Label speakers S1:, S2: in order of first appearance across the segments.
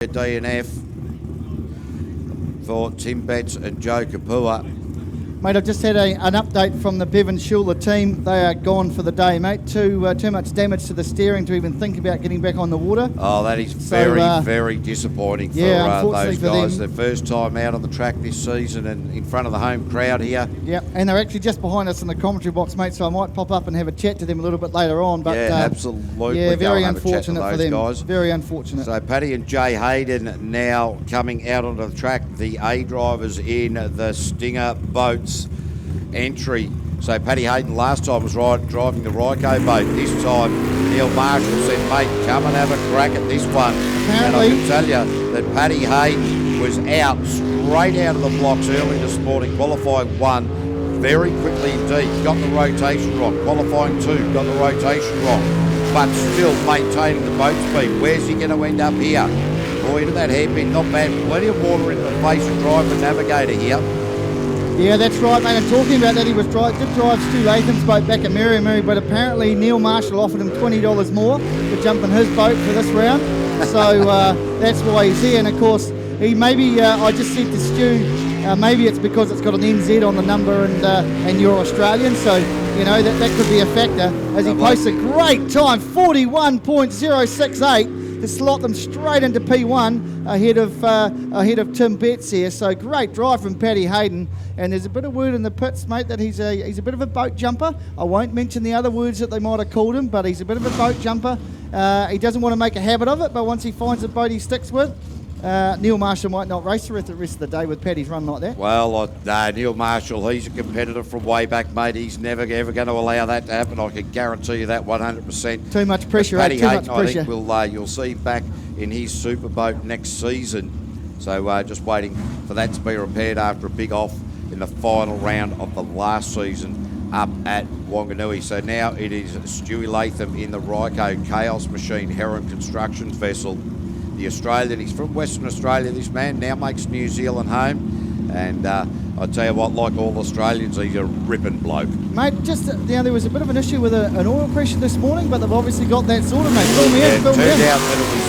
S1: DNF for Tim Betts and Joe Kapua.
S2: Mate, I've just had an update from the Bevan Schuler team. They are gone for the day, mate. Too much damage to the steering to even think about getting back on the water.
S1: Oh, that is very disappointing for those guys. Their first time out on the track this season and in front of the home crowd here.
S2: Yeah, and they're actually just behind us in the commentary box, mate, so I might pop up and have a chat to them a little bit later on. But
S1: yeah, absolutely.
S2: Yeah, very unfortunate for them. Guys. Very unfortunate.
S1: So Paddy and Jay Hayden now coming out onto the track. The A drivers in the Stinger boats entry. So Paddy Hayden last time was driving the Ryco boat. This time Neil Marshall said, mate, come and have a crack at this one. And I can tell you that Paddy Hayden was out straight out of the blocks early this morning, qualifying 1 very quickly indeed. Got the rotation wrong. Qualifying 2, got the rotation wrong. But still maintaining the boat speed. Where's he going to end up here? Boy, into that hairpin, not bad. Plenty of water in the face of driver Navigator here.
S2: Yeah, that's right, mate. And talking about that, he did drive Stu Latham's boat back at Merry, but apparently Neil Marshall offered him $20 more to jump in his boat for this round. So that's why he's here. And of course, he maybe I just said to Stu, maybe it's because it's got an NZ on the number and you're Australian, so you know that could be a factor. As he posts a great time, 41.068. To slot them straight into P1 ahead of Tim Betts here. So great drive from Paddy Hayden. And there's a bit of word in the pits, mate, that he's a bit of a boat jumper. I won't mention the other words that they might have called him, but he's a bit of a boat jumper. He doesn't want to make a habit of it, but once he finds a boat he sticks with, Neil Marshall might not race the rest of the day with Paddy's run like that.
S1: Well, Neil Marshall, he's a competitor from way back, mate. He's never ever going to allow that to happen. I can guarantee you that 100%.
S2: Too much pressure,
S1: Paddy Hayden,
S2: too much pressure.
S1: I think you'll see him back in his super boat next season. So just waiting for that to be repaired after a big off in the final round of the last season up at Wanganui. So now it is Stewie Latham in the Ryco Chaos Machine Heron Constructions vessel. The Australian, he's from Western Australia, this man, now makes New Zealand home. And I tell you what, like all Australians, he's a ripping bloke.
S2: Mate, just there was a bit of an issue with an oil pressure this morning, but they've obviously got that sorted, mate. Fill me in.
S1: It turned out that it was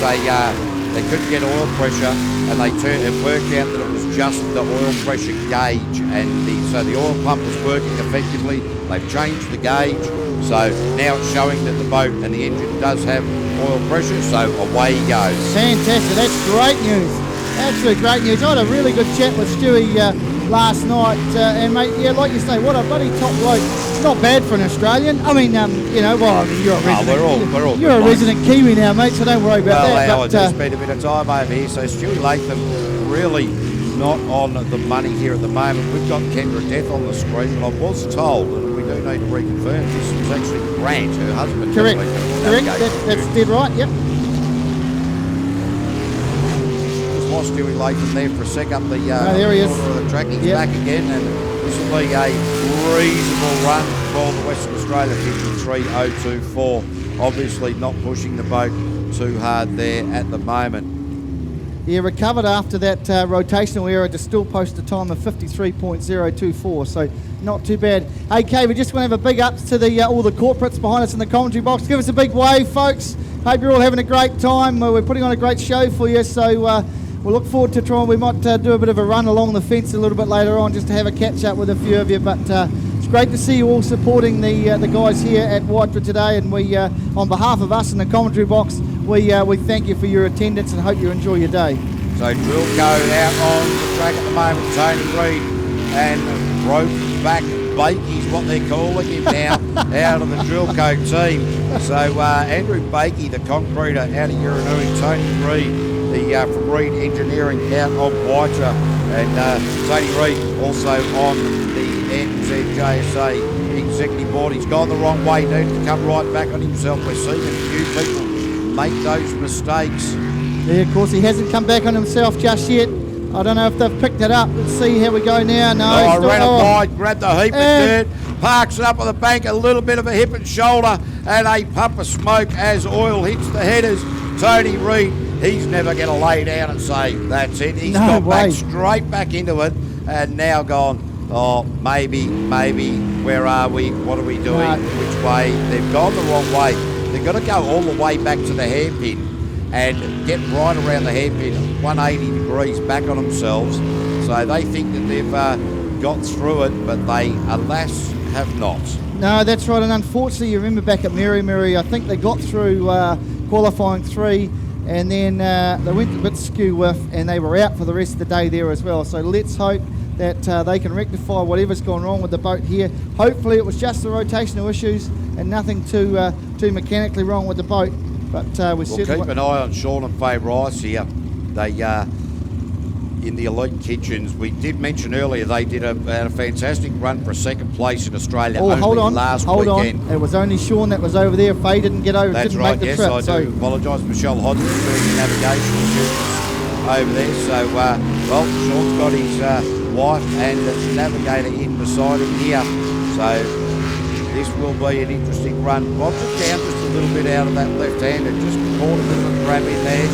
S1: they couldn't get oil pressure, and it worked out that it was just the oil pressure gauge, and so the oil pump was working effectively. They've changed the gauge, so now it's showing that the boat and the engine does have oil pressure, so away he goes.
S2: Fantastic, that's great news. Absolute great news. I had a really good chat with Stewie last night, and mate, yeah, like you say, what a bloody top bloke. It's not bad for an Australian. I mean, you know, well, you're a resident. You're a resident Kiwi now, mate, so don't worry about that.
S1: Well, I just spent a bit of time over here, so Stewie Latham really not on the money here at the moment. We've got Kendra Death on the screen, but I was told, and we do need to reconfirm, this was actually Grant, her husband.
S2: Correct, that's dead right, yep.
S1: Lost Stewie Latham there for a sec up the
S2: there he is.
S1: Of the track. He's back again, and this will be a reasonable run for the Western Australia 53.024. Obviously not pushing the boat too hard there at the moment.
S2: Yeah, recovered after that rotational error to still post a time of 53.024, so not too bad. Okay, we just want to have a big ups to all the corporates behind us in the commentary box. Give us a big wave, folks. Hope you're all having a great time. We're putting on a great show for you, so we'll look forward to trying. We might do a bit of a run along the fence a little bit later on just to have a catch up with a few of you, but it's great to see you all supporting the guys here at Whitewood today, and we on behalf of us in the commentary box, we thank you for your attendance and hope you enjoy your day.
S1: So Drillco out on the track at the moment, Tony Reid and Ropeback Bakey's what they're calling him now, out of the Drillco team. So Andrew Bakey, the concreter out of Uranui, Tony Reid, from Reid Engineering out of Waitra, and Tony Reid also on the NZJSA executive board. He's gone the wrong way, needs to come right back on himself. We're seeing a few people make those mistakes.
S2: Yeah, of course, he hasn't come back on himself just yet. I don't know if they've picked it up. Let's see how we go now. No,
S1: I ran it wide, grabbed the heap of dirt, parks it up on the bank, a little bit of a hip and shoulder, and a puff of smoke as oil hits the headers. Tony Reid, he's never going to lay down and say, that's it. He's got back straight back into it, and now gone, oh, maybe, where are we? What are we doing? Which way? They've gone the wrong way. They've got to go all the way back to the hairpin. and get right around the hairpin, 180 degrees back on themselves. So they think that they've got through it, but they, alas, have not.
S2: No, that's right, and unfortunately, you remember back at Mary, I think they got through qualifying 3, and then they went a bit skew with, and they were out for the rest of the day there as well. So let's hope that they can rectify whatever's gone wrong with the boat here. Hopefully it was just the rotational issues and nothing too mechanically wrong with the boat. But we'll
S1: keep an eye on Sean and Faye Rice here. They in the Elite Kitchens. We did mention earlier they did a fantastic run for second place in Australia last weekend.
S2: It was only Sean that was over there. Faye didn't get over.
S1: That's
S2: didn't
S1: right,
S2: make the
S1: yes,
S2: trip,
S1: I do apologise. Michelle Hodgson doing the navigation duties over there. So, well, Sean's got his wife and navigator in beside him here. So this will be an interesting run. Bob's it down just a little bit out of that left-hander, just caught a bit of a grab in there.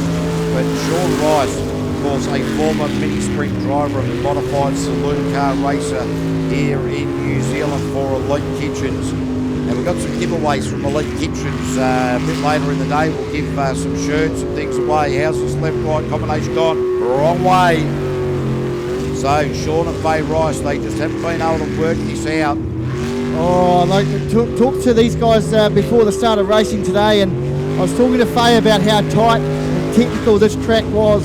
S1: But Sean Rice, of course, a former mini-sprint driver and modified saloon car racer here in New Zealand for Elite Kitchens. And we've got some giveaways from Elite Kitchens a bit later in the day. We'll give some shirts and things away. How's this left-right combination gone? Wrong way. So Sean and Faye Rice, they just haven't been able to work this out.
S2: Oh, I'd like to talk to these guys before the start of racing today, and I was talking to Faye about how tight and technical this track was.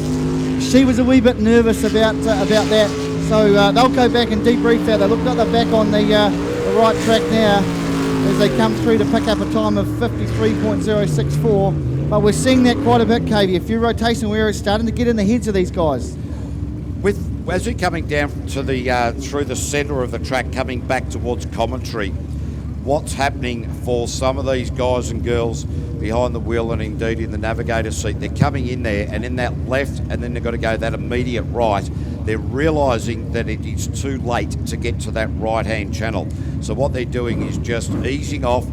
S2: She was a wee bit nervous about that, so they'll go back and debrief that. They look like they're back on the right track now as they come through to pick up a time of 53.064. But we're seeing that quite a bit, KV. A few rotational errors starting to get in the heads of these guys.
S1: As we're coming down to the through the centre of the track, coming back towards commentary, what's happening for some of these guys and girls behind the wheel and indeed in the navigator's seat? They're coming in there and in that left, and then they've got to go that immediate right. They're realising that it is too late to get to that right-hand channel. So what they're doing is just easing off,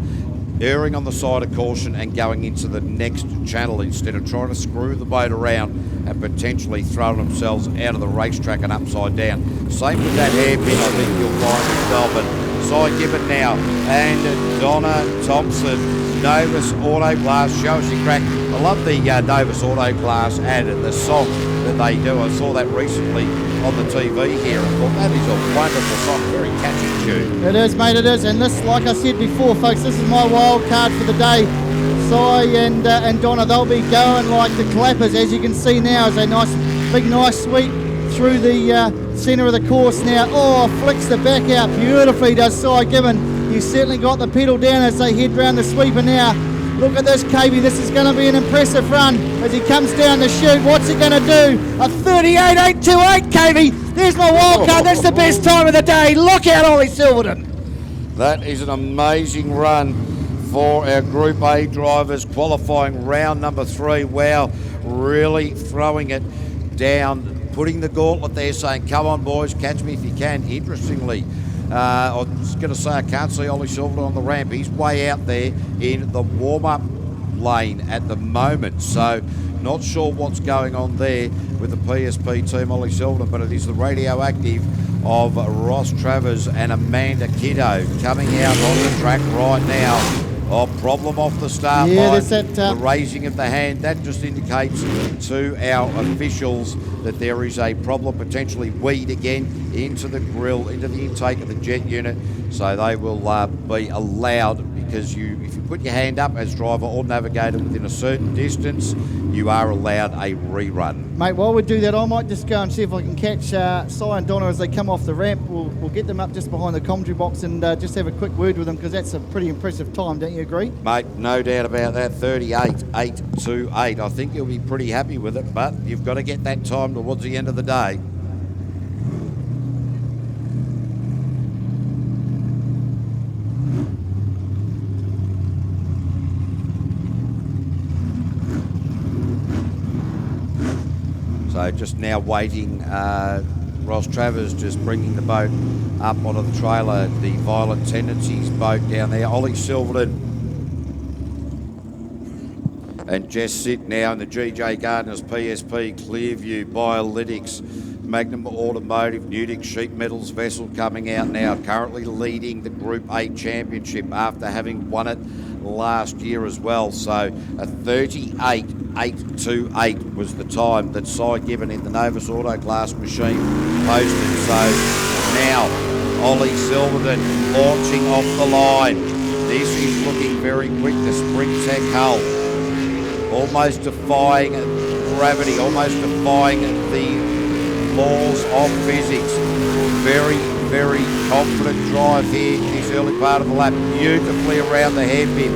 S1: erring on the side of caution and going into the next channel instead of trying to screw the boat around and potentially throw themselves out of the racetrack and upside down. Same with that hairpin, I think you'll find as well. But Cy Gibbon now and Donna Thompson, Novus Auto Glass, show us your crack. I love the Novus Auto Glass ad and the song that they do. I saw that recently on the TV here and thought that is a wonderful song, very catchy tune.
S2: It is, mate, it is. And this, like I said before, folks, this is my wild card for the day. Cy and Donna, they'll be going like the clappers, as you can see now, as a nice sweep through the centre of the course now. Oh, flicks the back out beautifully, does Cy Gibbon. He's certainly got the pedal down as they head round the sweeper now. Look at this, KB. This is going to be an impressive run as he comes down the chute. What's he going to do? A 38.828, KB. There's my wild card. That's the best time of the day. Look out, Ollie Silverton.
S1: That is an amazing run for our Group A drivers qualifying round number 3. Wow, really throwing it down, putting the gauntlet there, saying, come on, boys, catch me if you can. Interestingly, I was going to say I can't see Ollie Silverton on the ramp. He's way out there in the warm-up lane at the moment. So not sure what's going on there with the PSP team, Ollie Silverton, but it is the radioactive of Ross Travers and Amanda Kiddo coming out on the track right now. Oh, problem off the start line, the raising of the hand. That just indicates to our officials that there is a problem, potentially weed again into the grill, into the intake of the jet unit. So they will be allowed, because if you put your hand up as driver or navigator within a certain distance, you are allowed a rerun.
S2: Mate, while we do that, I might just go and see if I can catch Cy and Donna as they come off the ramp. We'll get them up just behind the commentary box and just have a quick word with them, because that's a pretty impressive time, don't you agree?
S1: Mate, no doubt about that, 38.828. I think you'll be pretty happy with it, but you've got to get that time towards the end of the day. So just now waiting, Ross Travers just bringing the boat up onto the trailer, the Violent Tendencies boat down there. Ollie Silverton and Jess Sitt now in the GJ Gardner's PSP, Clearview, Biolytics, Magnum Automotive, Nudix Sheet Metals vessel coming out now, currently leading the Group A Championship after having won it last year as well. So a 38.828 8:28 was the time that Cy Gibbon in the Novus Autoglass machine posted. So now Ollie Silverton launching off the line. This is looking very quick. The Sprint Tech hull almost defying gravity, almost defying the laws of physics. Very, very confident drive here this early part of the lap. Beautifully around the hairpin.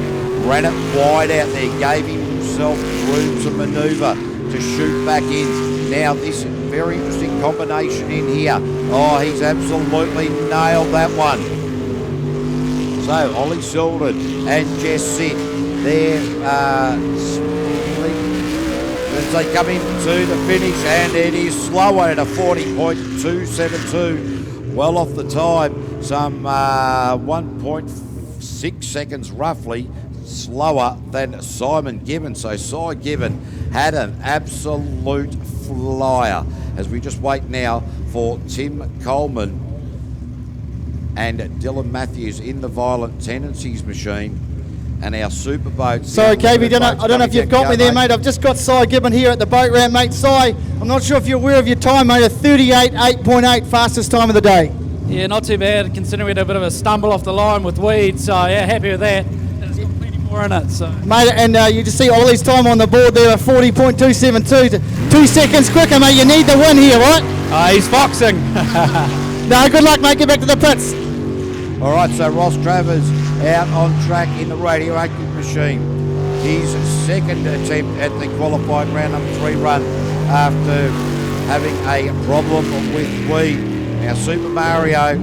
S1: Ran it wide out there. Gave himself room to manoeuvre to shoot back in. Now this very interesting combination in here. Oh, he's absolutely nailed that one. So Ollie Silverton and Jess Sitt, they're split as they come into the finish, and it is slower at a 40.272. Well off the time, some 1.6 seconds roughly slower than Simon Gibbon. So Cy Gibbon had an absolute flyer. As we just wait now for Tim Coleman and Dylan Matthews in the Violent Tendencies machine, and our super boats.
S2: Sorry, KV, I don't know if you've got me there, mate. I've just got Cy Gibbon here at the boat ramp, mate. Cy, I'm not sure if you're aware of your time, mate. A 38.8, fastest time of the day.
S3: Yeah, not too bad, considering we had a bit of a stumble off the line with weeds. So yeah, happy with that. And it's got plenty more in it. So
S2: mate, and you just see Ollie's time on the board there, a 40.272. 2 seconds quicker, mate. You need the win here, right?
S3: he's foxing.
S2: No, good luck, mate. Get back to the pits.
S1: All right, so Ross Travers out on track in the radioactive machine. His second attempt at the qualifying round number 3 run after having a problem with weed. Now Super Mario,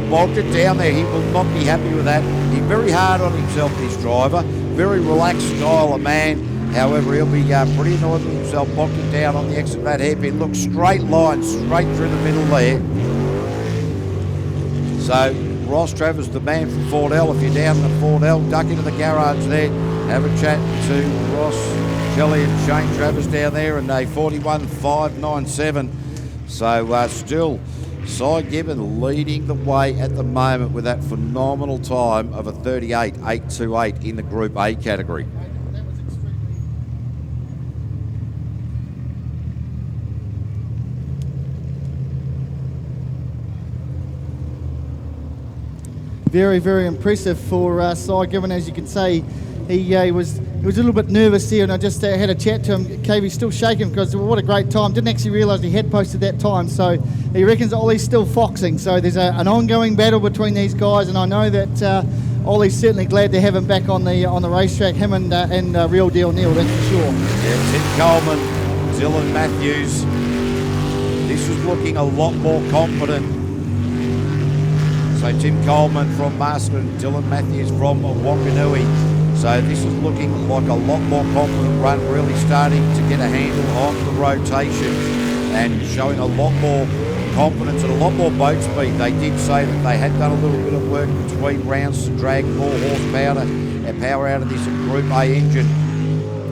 S1: bogged it down there. He will not be happy with that. He's very hard on himself, this driver. Very relaxed style of man. However, he'll be pretty annoyed with himself, bogged it down on the exit of that hairpin. Look, straight line, straight through the middle there. So Ross Travers, the man from Fort L. If you're down in the Fort L, duck into the garage there. Have a chat to Ross Kelly and Shane Travers down there in a 41.597. So still Cy Gibbon leading the way at the moment with that phenomenal time of a 38.828 in the Group A category.
S2: Very, very impressive for Cy Gibbon. As you can say, he was a little bit nervous here, and I just had a chat to him. KV's still shaking because what a great time. Didn't actually realise he had posted that time, so he reckons Ollie's still foxing. So there's an ongoing battle between these guys, and I know that Ollie's certainly glad to have him back on the racetrack. Him and Real Deal Neil, that's for sure.
S1: Yeah, Tim Coleman, Dylan Matthews. This is looking a lot more confident. So Tim Coleman from Marston, Dylan Matthews from Wanganui. So this is looking like a lot more confident run, really starting to get a handle on the rotation and showing a lot more confidence and a lot more boat speed. They did say that they had done a little bit of work between rounds to drag more horsepower and power out of this Group A engine.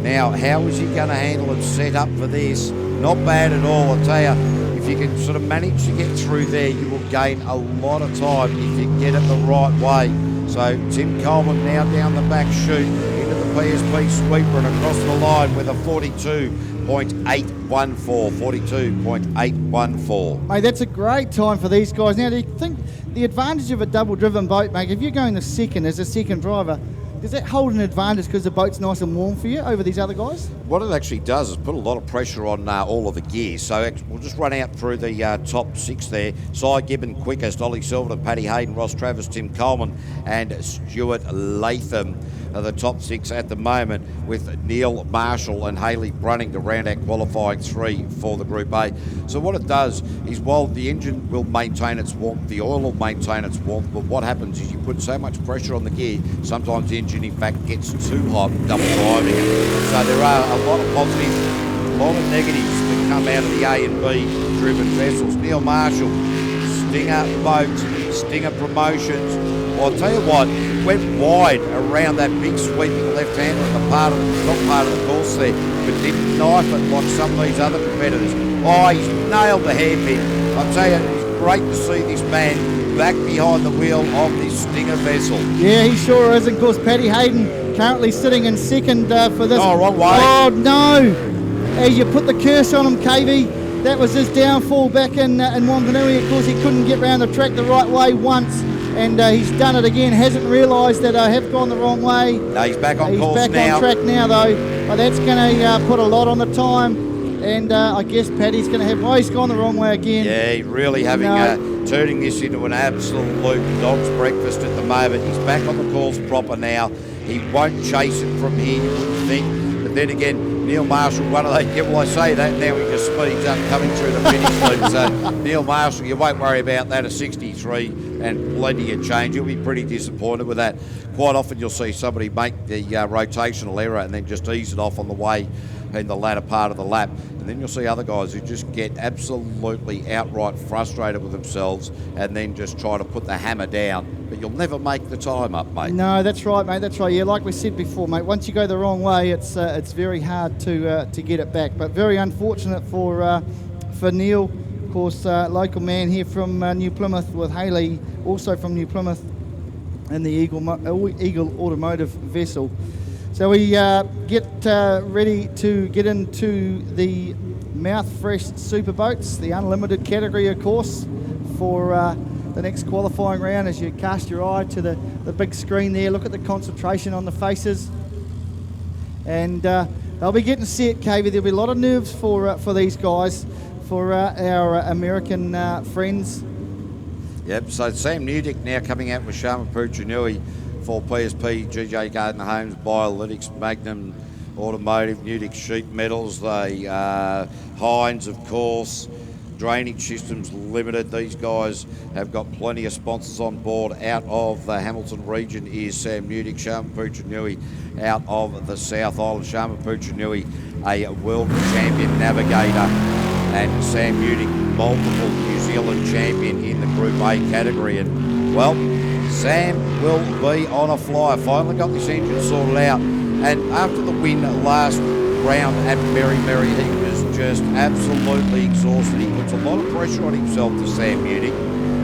S1: Now, how is he going to handle and set up for this? Not bad at all, I'll tell you. If you can sort of manage to get through there, you will gain a lot of time if you get it the right way. So Tim Coleman now down the back chute into the PSP sweeper and across the line with a 42.814. 42.814.
S2: Mate, that's a great time for these guys. Now, do you think the advantage of a double-driven boat, mate, if you're going the second as a second driver, does that hold an advantage because the boat's nice and warm for you over these other guys?
S1: What it actually does is put a lot of pressure on all of the gears. So we'll just run out through the top 6 there. Cy Gibbon quickest, Ollie Silverton, Paddy Hayden, Ross Travers, Tim Coleman and Stuart Latham are the top 6 at the moment, with Neil Marshall and Haley Brunning to round out qualifying 3 for the Group A. So what it does is, while the engine will maintain its warmth, the oil will maintain its warmth, but what happens is you put so much pressure on the gear, sometimes the engine in fact gets too hot, double driving it. So there are a lot of positives, a lot of negatives that come out of the A and B driven vessels. Neil Marshall, Stinger Boat, Stinger Promotions. Well, I'll tell you what, it went wide around that big sweeping left-hander at the top part of the course there, but didn't knife it like some of these other competitors. Oh, he's nailed the hairpin. I'll tell you, it's great to see this man back behind the wheel of this Stinger vessel.
S2: Yeah, he sure is. And of course, Paddy Hayden currently sitting in second for this.
S1: Oh, wrong way.
S2: Oh, no. As you put the curse on him, KV, that was his downfall back in Wanganui. Of course, he couldn't get round the track the right way once, and he's done it again. Hasn't realised that I have gone the wrong way.
S1: No, he's back on course
S2: He's back
S1: now.
S2: on track now, though. But that's going to put a lot on the time. And I guess Paddy's going to have... Oh, he's gone the wrong way again.
S1: Yeah, he's really having turning this into an absolute dog's breakfast at the moment. He's back on the course proper now. He won't chase it from here, you wouldn't think. But then again, Neil Marshall, one of those... Yeah, well, I say that now, he just speeds up coming through the finish loop. So Neil Marshall, you won't worry about that, a 63 and plenty of change. You'll be pretty disappointed with that. Quite often you'll see somebody make the rotational error and then just ease it off on the way in the latter part of the lap. And then you'll see other guys who just get absolutely outright frustrated with themselves and then just try to put the hammer down. But you'll never make the time up, mate.
S2: No, that's right, mate. That's right. Yeah, like we said before, mate, once you go the wrong way, it's very hard to get it back. But very unfortunate for Neil. Of course, local man here from New Plymouth with Haley, also from New Plymouth, in the Eagle Automotive vessel. So we get ready to get into the mouth-fresh super boats, the unlimited category, of course, for the next qualifying round. As you cast your eye to the big screen there, look at the concentration on the faces. And they'll be getting set, KV. There'll be a lot of nerves for these guys, for our American friends.
S1: Yep, so Sam Newdick now coming out with Sharma Puccinelli for PSP, GJ Gardner Homes, Biolytics, Magnum Automotive, Newdick Sheet Metals, Hines, of course, Drainage Systems Limited. These guys have got plenty of sponsors on board. Out of the Hamilton region is Sam Newdick, Sharma Puccinelli out of the South Island. Sharma Puccinelli, a world champion navigator, and Sam Newdick, multiple New Zealand champion in the Group A category. And, well, Sam will be on a flyer. Finally got this engine sorted out. And after the win last round at Merry, he was just absolutely exhausted. He puts a lot of pressure on himself, to Sam Newdick.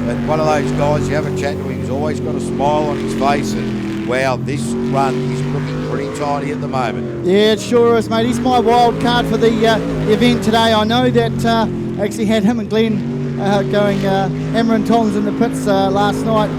S1: And one of those guys, you have a chat to him, he's always got a smile on his face. And, wow, this run is looking pretty tidy at the moment.
S2: Yeah, it sure is, mate. He's my wild card for the event today. I know that actually had him and Glenn going hammer and tongs in the pits last night,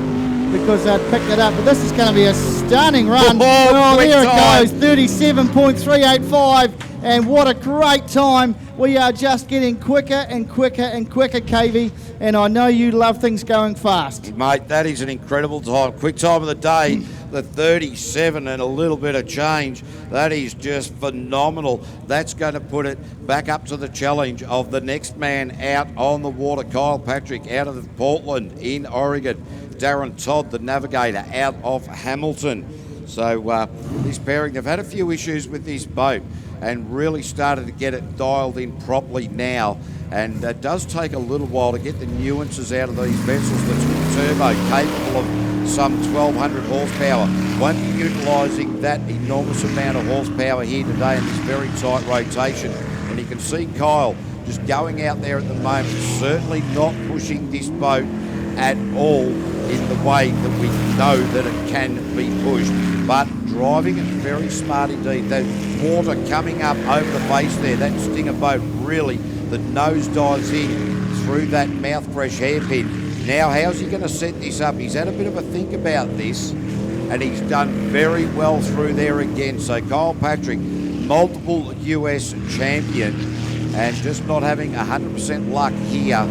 S2: because I'd picked it up. But this is going to be a stunning run.
S1: Oh,
S2: there
S1: time.
S2: it goes, 37.385. And what a great time. We are just getting quicker and quicker and quicker, KV. And I know you love things going fast.
S1: Mate, that is an incredible time. Quick time of the day, the 37 and a little bit of change. That is just phenomenal. That's going to put it back up to the challenge of the next man out on the water, Kyle Patrick, out of Portland in Oregon. Darren Todd, the navigator, out of Hamilton. So this pairing, they've had a few issues with this boat and really started to get it dialed in properly now. And it does take a little while to get the nuances out of these vessels. The twin turbo, capable of some 1,200 horsepower, won't be utilising that enormous amount of horsepower here today in this very tight rotation. And you can see Kyle just going out there at the moment, certainly not pushing this boat at all in the way that we know that it can be pushed, but driving it very smart indeed. That water coming up over the face there, that Stinger boat really, the nose dives in through that mouth fresh hairpin. Now, how's he going to set this up? He's had a bit of a think about this, and he's done very well through there again. So Kyle Patrick, multiple US champion, and just not having 100% luck here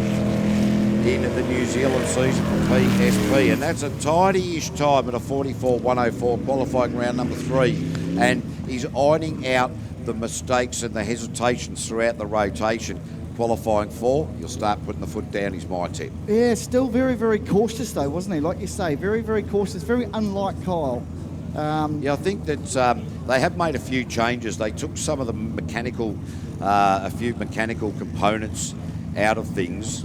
S1: in the New Zealand season for PSP, and that's a tidy-ish time at a 44.104, qualifying round number 3, and he's ironing out the mistakes and the hesitations throughout the rotation. Qualifying 4, you'll start putting the foot down, is my tip.
S2: Yeah, still very, very cautious though, wasn't he? Like you say, very, very cautious, very unlike Kyle.
S1: Yeah, I think that they have made a few changes. They took some of the mechanical, a few mechanical components out of things,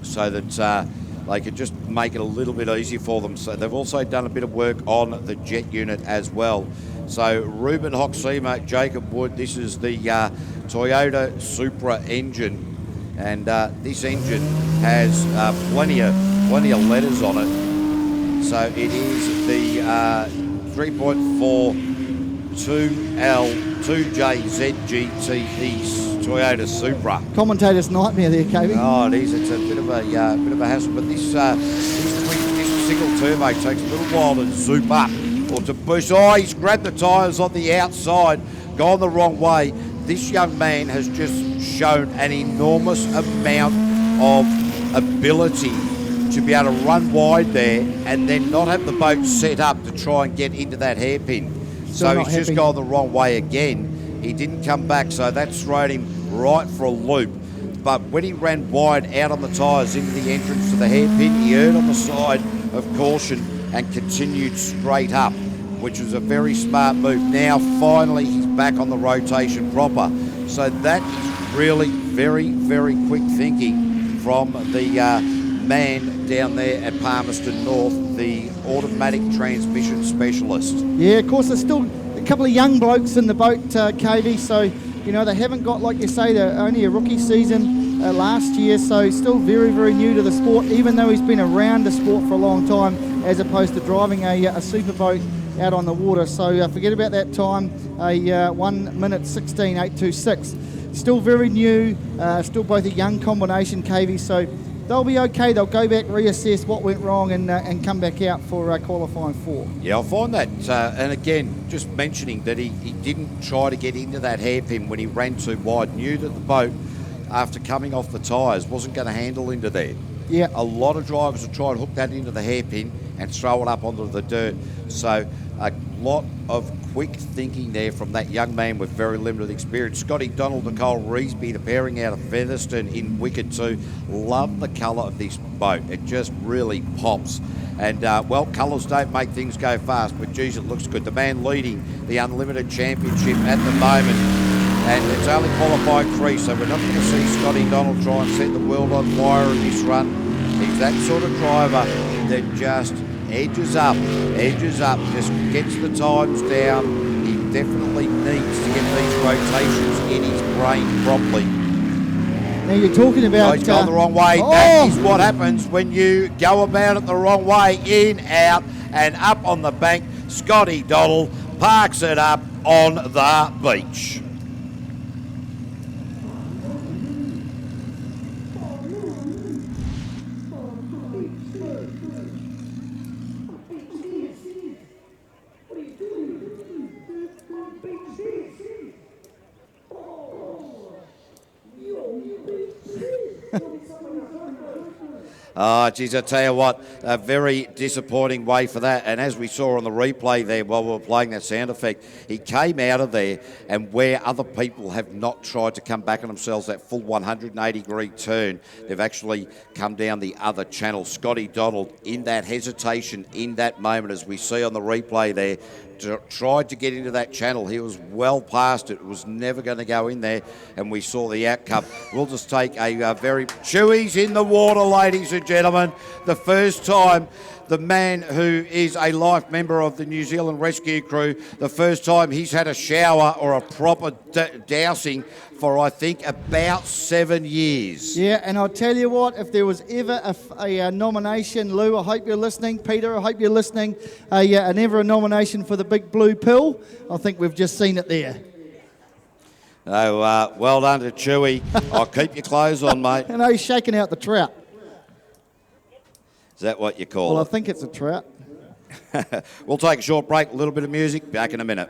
S1: so that they could just make it a little bit easier for them. So they've also done a bit of work on the jet unit as well. So Ruben Hoxima, Jacob Wood, this is the Toyota Supra engine, and this engine has plenty of letters on it. So it is the 3.4 2L 2JZGT Toyota Supra.
S2: Commentator's nightmare there, KV.
S1: Oh, it is. It's a bit of a hassle, but this single turbo takes a little while to zoom up or to boost. Oh, he's grabbed the tyres on the outside, gone the wrong way. This young man has just shown an enormous amount of ability to be able to run wide there and then not have the boat set up to try and get into that hairpin. So he's just gone the wrong way again. He didn't come back, so that's thrown him right for a loop. But when he ran wide out on the tyres into the entrance to the hairpin, he erred on the side of caution and continued straight up, which was a very smart move. Now, finally, he's back on the rotation proper. So that is really very, very quick thinking from the man down there at Palmerston North, the automatic transmission specialist.
S2: Yeah, of course, there's still a couple of young blokes in the boat, KV, so, you know, they haven't got, like you say, they're only a rookie season last year, so still very, very new to the sport, even though he's been around the sport for a long time, as opposed to driving a super boat out on the water. So forget about that time, a 1 minute 16.826. Still very new, still both a young combination, KV, so they'll be okay. They'll go back, reassess what went wrong, and come back out for qualifying 4.
S1: Yeah, I find that, and again, just mentioning that he didn't try to get into that hairpin when he ran too wide, knew that the boat, after coming off the tyres, wasn't going to handle into there.
S2: Yeah.
S1: A lot of drivers will try and hook that into the hairpin and throw it up onto the dirt. So a lot of quick thinking there from that young man with very limited experience. Scotty Donald, Nicole Reesby, the pairing out of Featherston in Wicked 2. Love the colour of this boat. It just really pops. And, well, colours don't make things go fast, but, geez, it looks good. The man leading the Unlimited Championship at the moment. And it's only qualifying 3, so we're not going to see Scotty Donald try and set the world on fire in this run. He's that sort of driver that just edges up, just gets the times down. He definitely needs to get these rotations in his brain properly.
S2: Now you're talking about...
S1: Oh, he's gone the wrong way.
S2: Oh.
S1: That is what happens when you go about it the wrong way. In, out, and up on the bank. Scotty Donald parks it up on the beach. Oh, geez, I tell you what, a very disappointing way for that. And as we saw on the replay there while we were playing that sound effect, he came out of there, and where other people have not tried to come back on themselves, that full 180-degree turn, they've actually come down the other channel. Scotty Donald, in that hesitation, in that moment, as we see on the replay there, tried to get into that channel. He was well past it. It was never going to go in there, and we saw the outcome. We'll just take a very... Chewy's in the water, ladies and gentlemen. The first time the man who is a life member of the New Zealand Rescue Crew, the first time he's had a shower or a proper dousing for, I think, about 7 years.
S2: Yeah, and I'll tell you what, if there was ever a nomination, Lou, I hope you're listening, Peter, I hope you're listening, and ever a nomination for the big blue pill, I think we've just seen it there.
S1: Oh, well done to Chewy. I'll keep your clothes on, mate.
S2: And he's shaking out the trout.
S1: Is that what you call
S2: Well,
S1: it?
S2: I think it's a trout.
S1: We'll take a short break, a little bit of music, back in a minute.